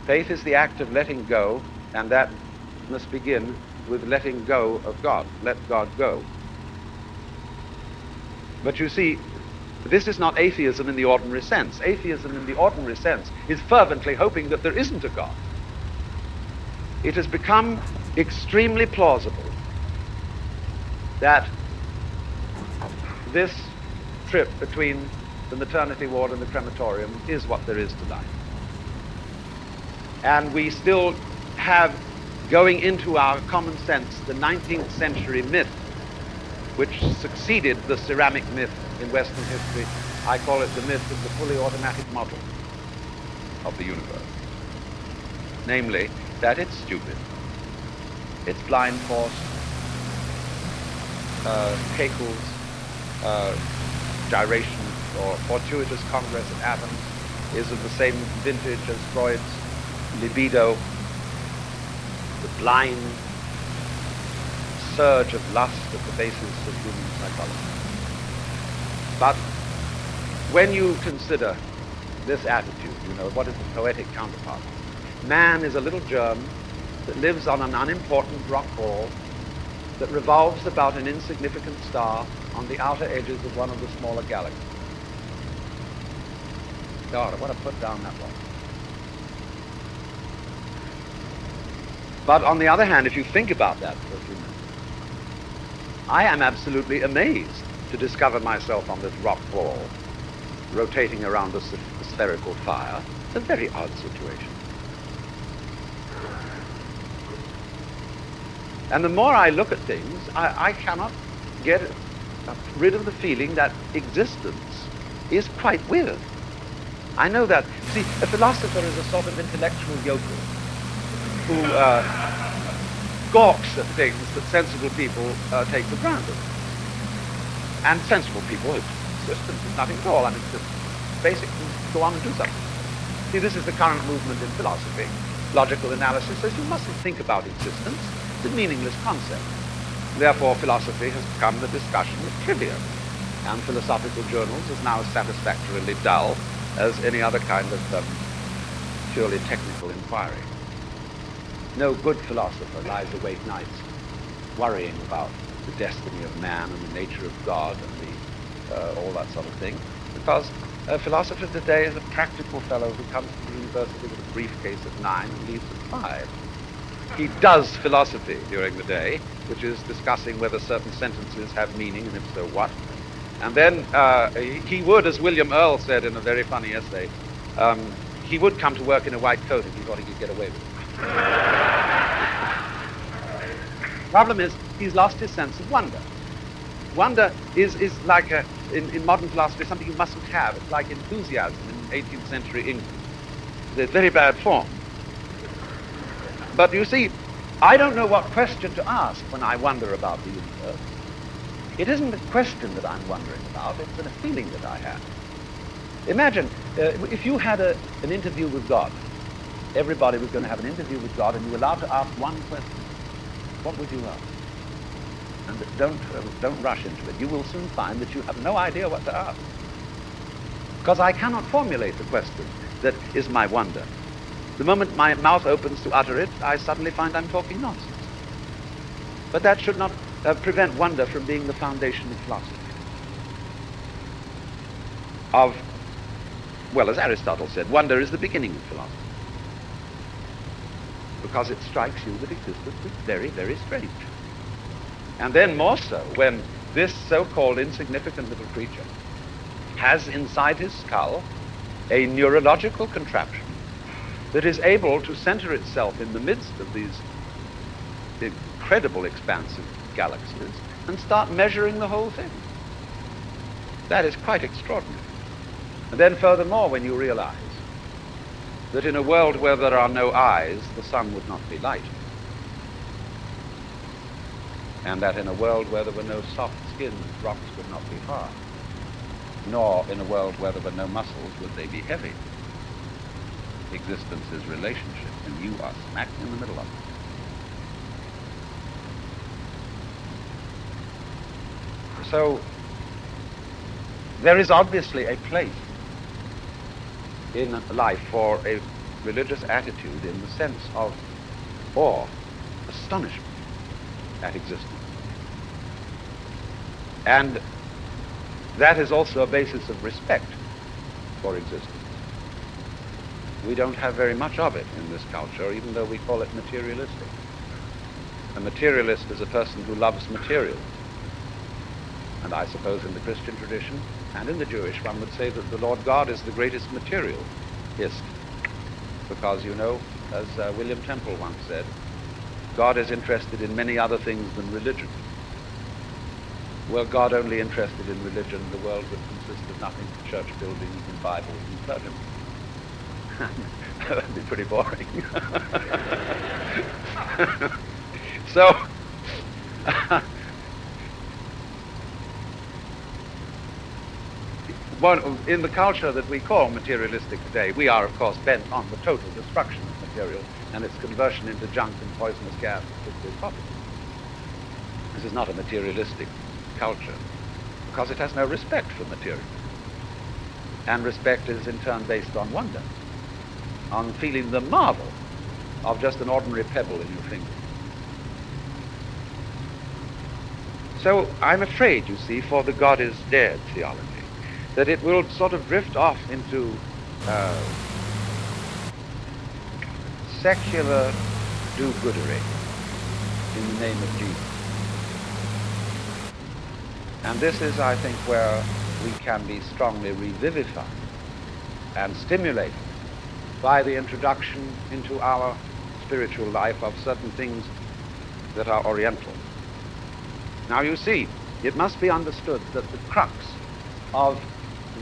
Faith is the act of letting go, and that must begin with letting go of God. Let God go. But you see, this is not atheism in the ordinary sense. Atheism in the ordinary sense is fervently hoping that there isn't a God. It has become extremely plausible that this trip between the maternity ward and the crematorium is what there is to life. And we still have, going into our common sense, the 19th century myth, which succeeded the ceramic myth in Western history. I call it the myth of the fully automatic model of the universe. Namely, that it's stupid, it's blind force, Haeckel's gyration or fortuitous congress of atoms is of the same vintage as Freud's libido, the blind surge of lust at the basis of human psychology. But when you consider this attitude, what is the poetic counterpart? Man is a little germ that lives on an unimportant rock ball that revolves about an insignificant star on the outer edges of one of the smaller galaxies. God, I want to put down that one. But on the other hand, if you think about that for a few minutes, I am absolutely amazed to discover myself on this rock ball, rotating around a spherical fire. It's a very odd situation. And the more I look at things, I cannot get rid of the feeling that existence is quite weird. I know that. See, a philosopher is a sort of intellectual yokel who gawks at things that sensible people take for granted. And sensible people, existence is nothing at all. I mean, it's just basic, go on and do something. See, this is the current movement in philosophy. Logical analysis says you mustn't think about existence. It's a meaningless concept. Therefore, philosophy has become the discussion of trivia, and philosophical journals is now as satisfactorily dull as any other kind of purely technical inquiry. No good philosopher lies awake nights worrying about the destiny of man and the nature of God and all that sort of thing, because a philosopher today is a practical fellow who comes to the university with a briefcase at 9 and leaves at 5. He does philosophy during the day, which is discussing whether certain sentences have meaning, and if so, what. And then he would, as William Earle said in a very funny essay, he would come to work in a white coat if he thought he could get away with it. Problem is, he's lost his sense of wonder. Wonder is like, in modern philosophy, something you mustn't have. It's like enthusiasm in 18th century England. It's very bad form. But you see, I don't know what question to ask when I wonder about the universe. It isn't a question that I'm wondering about, it's a feeling that I have. Imagine, if you had an interview with God, everybody was going to have an interview with God, and you were allowed to ask one question. What would you ask? And don't rush into it. You will soon find that you have no idea what to ask. Because I cannot formulate the question that is my wonder. The moment my mouth opens to utter it, I suddenly find I'm talking nonsense. But that should not prevent wonder from being the foundation of philosophy. Well, as Aristotle said, wonder is the beginning of philosophy. Because it strikes you that existence is very, very strange. And then more so when this so-called insignificant little creature has inside his skull a neurological contraption that is able to center itself in the midst of these incredible expansive galaxies and start measuring the whole thing. That is quite extraordinary. And then furthermore, when you realize that in a world where there are no eyes, the sun would not be light. And that in a world where there were no soft skins, rocks would not be hard. Nor in a world where there were no muscles would they be heavy. Existence is relationship, and you are smack in the middle of it. So there is obviously a place in life for a religious attitude in the sense of awe, astonishment at existence. And that is also a basis of respect for existence. We don't have very much of it in this culture, even though we call it materialistic. A materialist is a person who loves material. And I suppose in the Christian tradition and in the Jewish, one would say that the Lord God is the greatest materialist. Because, you know, as William Temple once said, God is interested in many other things than religion. Were God only interested in religion, the world would consist of nothing but church buildings and Bibles and clergymen. That would be pretty boring. So, in the culture that we call materialistic today, we are, of course, bent on the total destruction of material and its conversion into junk and poisonous gas as quickly as possible. This is not a materialistic culture, because it has no respect for material. And respect is in turn based on wonder, on feeling the marvel of just an ordinary pebble in your finger. So I'm afraid, you see, for the God is dead theology, that it will sort of drift off into secular do-goodery in the name of Jesus. And this is, I think, where we can be strongly revivified and stimulated by the introduction into our spiritual life of certain things that are oriental. Now you see, it must be understood that the crux of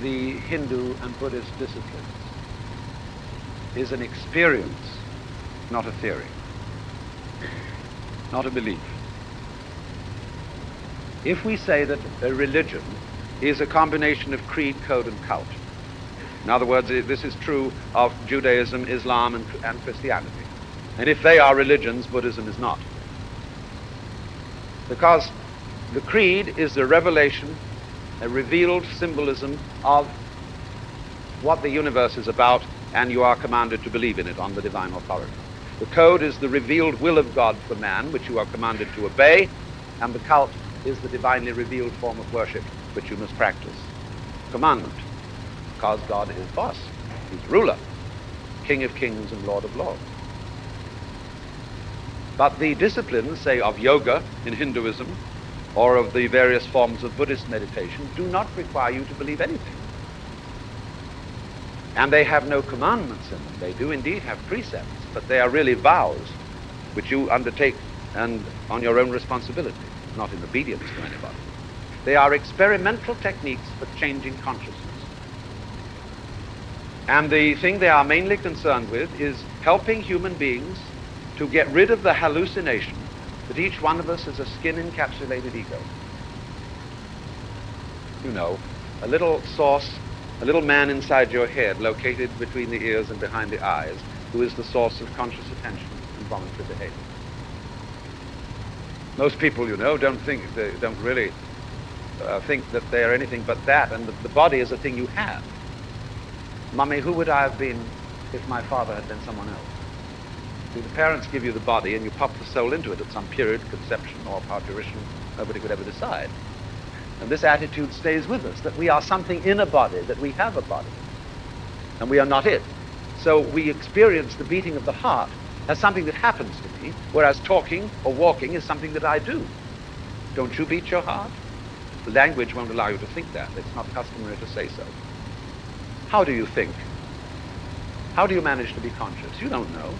the Hindu and Buddhist disciplines is an experience, not a theory, not a belief. If we say that a religion is a combination of creed, code, and cult, in other words, this is true of Judaism, Islam, and Christianity. And if they are religions, Buddhism is not. Because the creed is a revelation, a revealed symbolism of what the universe is about, and you are commanded to believe in it on the divine authority. The code is the revealed will of God for man, which you are commanded to obey, and the cult is the divinely revealed form of worship which you must practice. Commandment, because God is boss, he's ruler, King of kings and Lord of lords. But the disciplines, say, of yoga in Hinduism, or of the various forms of Buddhist meditation, do not require you to believe anything. And they have no commandments in them. They do indeed have precepts, but they are really vows which you undertake and on your own responsibility, not in obedience to anybody. They are experimental techniques for changing consciousness. And the thing they are mainly concerned with is helping human beings to get rid of the hallucination that each one of us is a skin-encapsulated ego. You know, a little source, a little man inside your head located between the ears and behind the eyes, who is the source of conscious attention and voluntary behavior. Most people, you know, don't really think that they are anything but that, and the body is a thing you have. Mummy, who would I have been if my father had been someone else? See, the parents give you the body and you pop the soul into it at some period, conception or parturition, nobody could ever decide. And this attitude stays with us, that we are something in a body, that we have a body, and we are not it. So we experience the beating of the heart as something that happens to me, whereas talking or walking is something that I do. Don't you beat your heart? The language won't allow you to think that. It's not customary to say so. How do you think? How do you manage to be conscious? You don't know.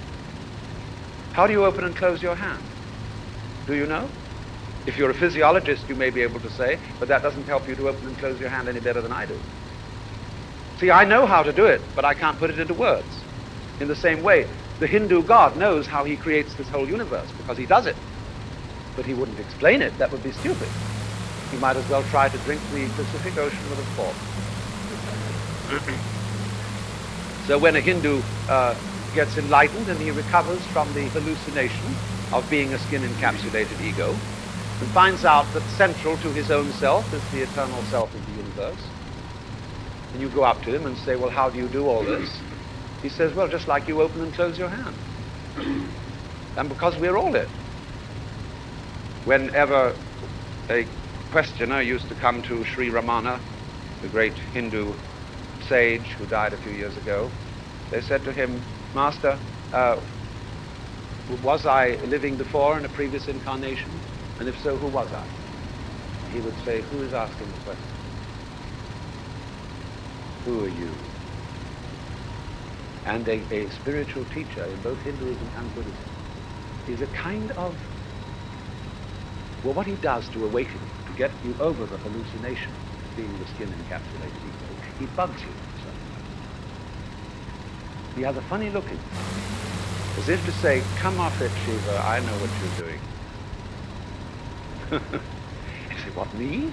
How do you open and close your hand? Do you know? If you're a physiologist, you may be able to say, but that doesn't help you to open and close your hand any better than I do. See, I know how to do it, but I can't put it into words. In the same way, the Hindu God knows how he creates this whole universe, because he does it. But he wouldn't explain it. That would be stupid. He might as well try to drink the Pacific Ocean with a fork. So when a Hindu gets enlightened and he recovers from the hallucination of being a skin-encapsulated ego and finds out that central to his own self is the eternal self of the universe, and you go up to him and say, well, how do you do all this? He says, well, just like you open and close your hand. And because we're all it. Whenever a questioner used to come to Sri Ramana, the great Hindu sage who died a few years ago, they said to him, Master, was I living before in a previous incarnation? And if so, who was I? He would say, who is asking the question? Who are you? And a spiritual teacher in both Hinduism and Buddhism is a kind of, well, what he does to awaken you, to get you over the hallucination of being the skin encapsulated ego, he bugs you. He has a funny look at you, as if to say, come off it, Shiva, I know what you're doing. You say, what, me?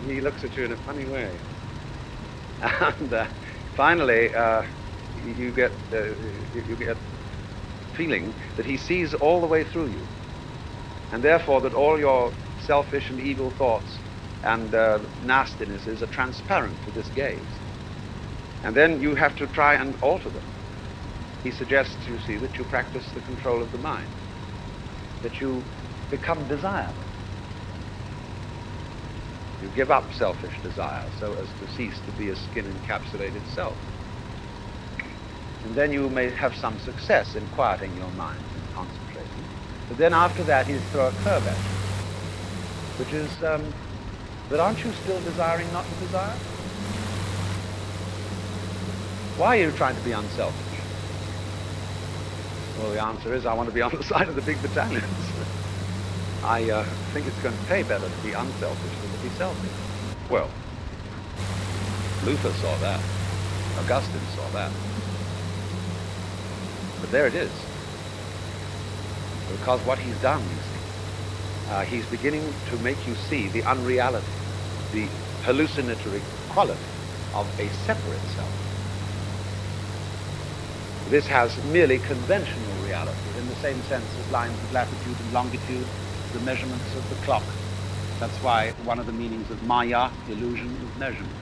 He looks at you in a funny way. And finally, you get feeling that he sees all the way through you, and therefore that all your selfish and evil thoughts and nastinesses are transparent to this gaze. And then you have to try and alter them. He suggests, you see, that you practice the control of the mind, that you become desireless. You give up selfish desire so as to cease to be a skin-encapsulated self. And then you may have some success in quieting your mind and concentrating. But then after that, he'll throw a curve at you, which is, but aren't you still desiring not to desire? Why are you trying to be unselfish? Well, the answer is, I want to be on the side of the big battalions. I think it's going to pay better to be unselfish than to be selfish. Well, Luther saw that. Augustine saw that. But there it is. Because what he's done, you see, he's beginning to make you see the unreality, the hallucinatory quality of a separate self. This has merely conventional reality in the same sense as lines of latitude and longitude, the measurements of the clock. That's why one of the meanings of Maya, illusion, is measurement.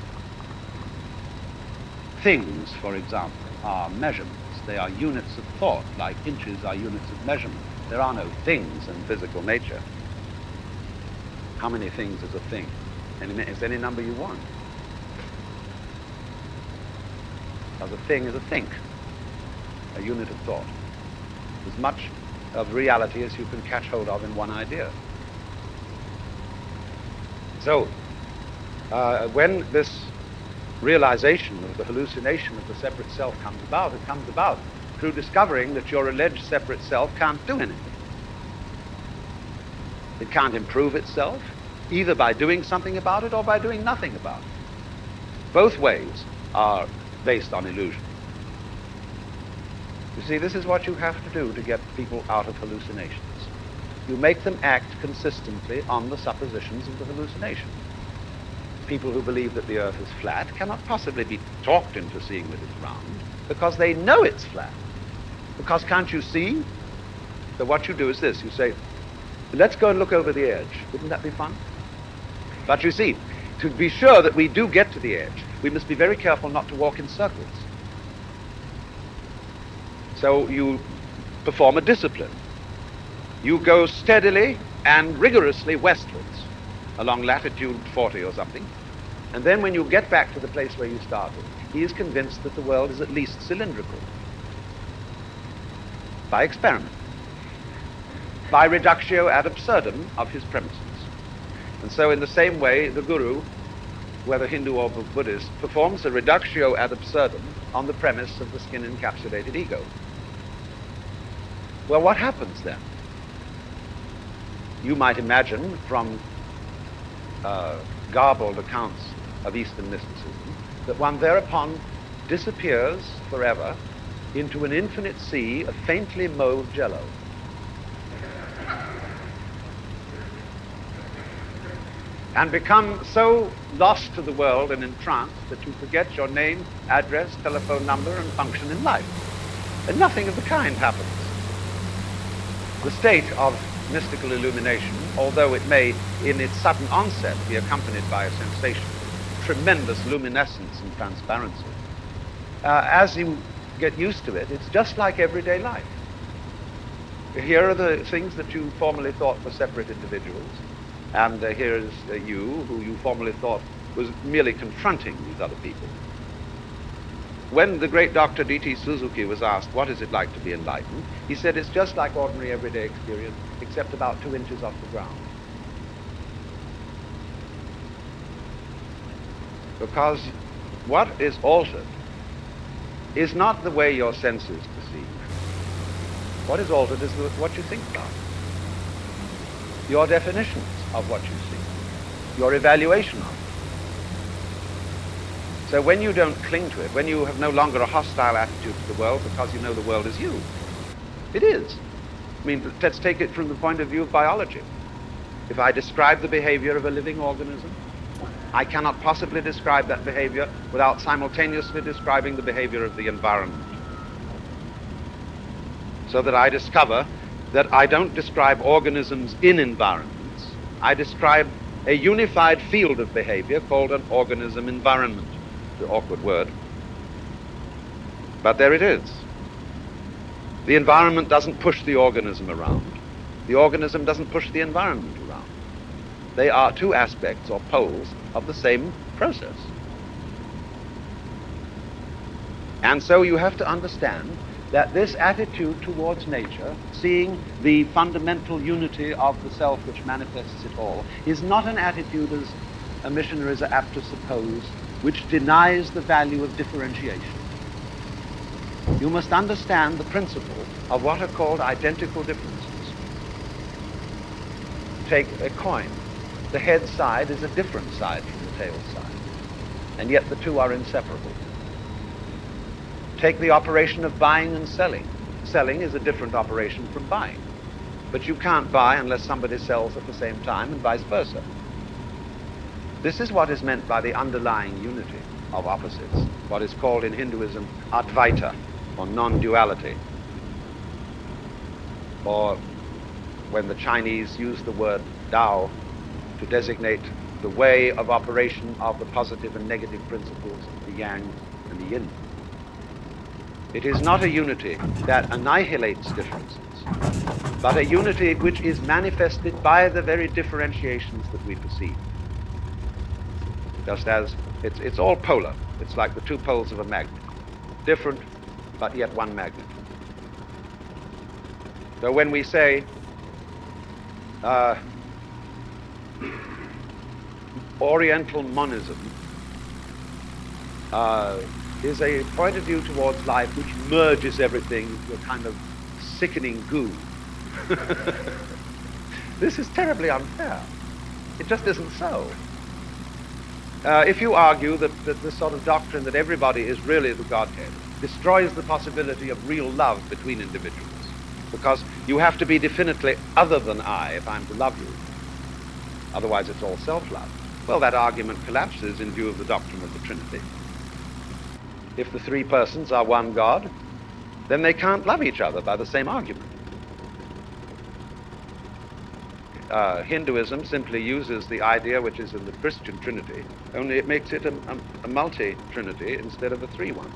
Things, for example, are measurements. They are units of thought, like inches are units of measurement. There are no things in physical nature. How many things is a thing? It's any number you want. Because a thing is a think, a unit of thought. As much of reality as you can catch hold of in one idea. So, when this realization of the hallucination of the separate self comes about, it comes about through discovering that your alleged separate self can't do anything. It can't improve itself, either by doing something about it or by doing nothing about it. Both ways are based on illusion. You see, this is what you have to do to get people out of hallucinations. You make them act consistently on the suppositions of the hallucination. People who believe that the earth is flat cannot possibly be talked into seeing that it's round, because they know it's flat. Because can't you see? So what you do is this, you say, let's go and look over the edge. Wouldn't that be fun? But you see, to be sure that we do get to the edge, we must be very careful not to walk in circles. So you perform a discipline. You go steadily and rigorously westwards along latitude 40 or something, and then when you get back to the place where you started, he is convinced that the world is at least cylindrical. By experiment. By reductio ad absurdum of his premises. And so in the same way, the guru, whether Hindu or Buddhist, performs a reductio ad absurdum on the premise of the skin-encapsulated ego. Well, what happens then? You might imagine from garbled accounts of Eastern mysticism that one thereupon disappears forever into an infinite sea of faintly mauve jello. And become so lost to the world and entranced that you forget your name, address, telephone number, and function in life. And nothing of the kind happens. The state of mystical illumination, although it may, in its sudden onset, be accompanied by a sensation of tremendous luminescence and transparency. As you get used to it, it's just like everyday life. Here are the things that you formerly thought were separate individuals, and here is you, who you formerly thought was merely confronting these other people. When the great Dr. D.T. Suzuki was asked, what is it like to be enlightened? He said, it's just like ordinary everyday experience, except about 2 inches off the ground. Because what is altered is not the way your senses perceive. What is altered is what you think about. Your definitions of what you see, your evaluation of it. So when you don't cling to it, when you have no longer a hostile attitude to the world because you know the world is you, it is. I mean, let's take it from the point of view of biology. If I describe the behavior of a living organism, I cannot possibly describe that behavior without simultaneously describing the behavior of the environment. So that I discover that I don't describe organisms in environments, I describe a unified field of behavior called an organism environment. The awkward word. But there it is. The environment doesn't push the organism around. The organism doesn't push the environment around. They are two aspects or poles of the same process. And so you have to understand that this attitude towards nature, seeing the fundamental unity of the self which manifests it all, is not an attitude, as missionaries are apt to suppose, which denies the value of differentiation. You must understand the principle of what are called identical differences. Take a coin. The head side is a different side from the tail side, and yet the two are inseparable. Take the operation of buying and selling. Selling is a different operation from buying, but you can't buy unless somebody sells at the same time, and vice versa. This is what is meant by the underlying unity of opposites, what is called in Hinduism Advaita, or non-duality. Or when the Chinese use the word Tao to designate the way of operation of the positive and negative principles of the Yang and the Yin. It is not a unity that annihilates differences, but a unity which is manifested by the very differentiations that we perceive. Just as it's all polar. It's like the two poles of a magnet. Different, but yet one magnet. So when we say Oriental monism is a point of view towards life which merges everything into a kind of sickening goo. This is terribly unfair. It just isn't so. If you argue that this sort of doctrine that everybody is really the Godhead destroys the possibility of real love between individuals, because you have to be definitely other than I if I'm to love you. Otherwise it's all self-love. Well, that argument collapses in view of the doctrine of the Trinity. If the three persons are one God, then they can't love each other by the same argument. Hinduism simply uses the idea which is in the Christian Trinity, only it makes it a multi-Trinity instead of a three-one.